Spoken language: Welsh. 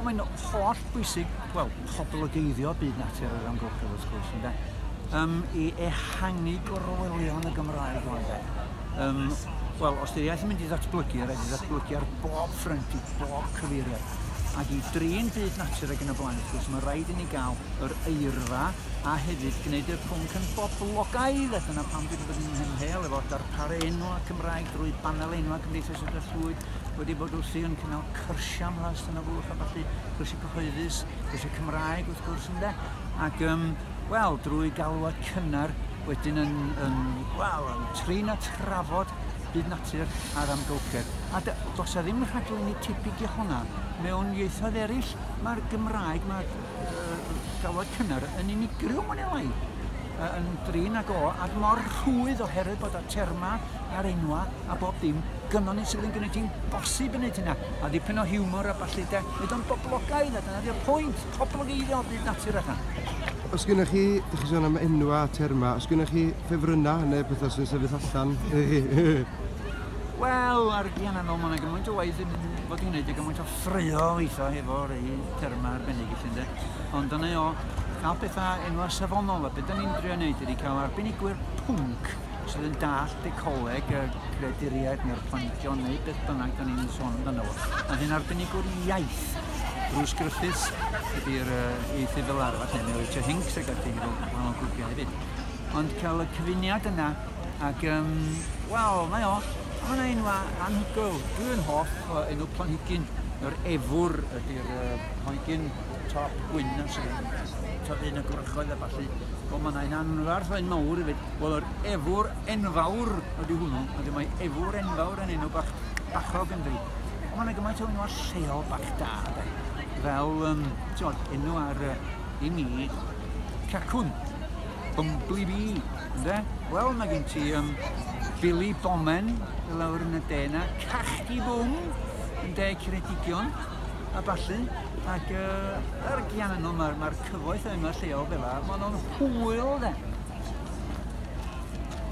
Ond mae'n holl bwysig, wel, poblogeiddio byd natur yr amgylchedd wrth gwrs, ynde? I ehangu gorwelion y Gymraeg o'n de. Wel, os di'r iaith yn mynd i ddatblygu, rhaid i ddatblygu ar bob ffrynt, i bob cyfeiriad. Ac i drin byd natur ac yn y blaen, wrth gwrs, mae rhaid i ni gael yr eirfa a hefyd gwneud y pwnc yn boblogaidd. Dyna pam dwi wedi bod yn hynhel efo darparu enwa Cymraeg drwy banel enwa Cymdeithas y Llwyd wedi bod wrthi yn cynnal cyrsia mlas yn y fwlch a falle cyrsia cyhoeddus, cyrsia Cymraeg wrth gwrs ynde. Ac wel, drwy galwad cynnar wedyn yn trin a trafod byd natur a'r amgylchedd. A does a ddim rhaglenni tebyg i honna. Mewn ieithoedd eraill, mae'r Gymraeg, mae'r galwad cynnar yn unigryw mwy neu lai. Yn drin ag ac mor rhwydd oherwydd bod y terma a'r enwa a bob dim gynnon ni sydd yn gwneud hi'n bosib yn neud hynna. A dipyn o hiwmor a balli de, nid o'n boblogaidd, a dyna di'r pwynt, poblogeiddio byd natur allan. Os gynnwch chi, ydych chi sôn am enwa, terma, os gynnwch chi ffefrynnau neu bethau sy'n sefyll allan? Wel, ar gian anol, mae'n gymaint o waith fod i'n gwneud gymaint o ffrio weithio efo rei terma arbennig i llynde. Ond dyna o, cael pethau enwa safonol, a beth da ni'n drio wneud ydy cael arbenigwyr pwnc sydd yn dallt decoleg y creaduriaid neu'r planhigion neu beth bynnag da ni'n sôn amdano fo. A hyn arbenigwr iaith. Bruce Griffiths ydy'r ieithydd fel arfer, neu Richard Hinks ag ati fel wahanol grwpiau hefyd. Ond cael y cyfuniad yna, ac wel, mae o. Mae'n enwa anhygoel. Dwi'n hoff enw planhigyn, yr efwr ydy'r planhigyn top gwyn na sy'n tyfu'n y gwrychoedd a balli. Wel, mae'n anfarth o'n mawr hefyd. Wel, yr efwr enfawr ydy hwnnw, a mae efwr enfawr yn enw bachog yn dri. Ond mae'n gymaint o enw lleol bach da, de. Fel, enw ar i mi, cacwn, Bumblebee, ynde? Wel, mae gen ti Billy Bomen, y lawr yn y de yna, Cachdi Bwng, yn de Ceredigion, a balli. Ac ar gian yno, mae'r cyfoeth yma lleol fel yna, maen nhw'n hwyl, de.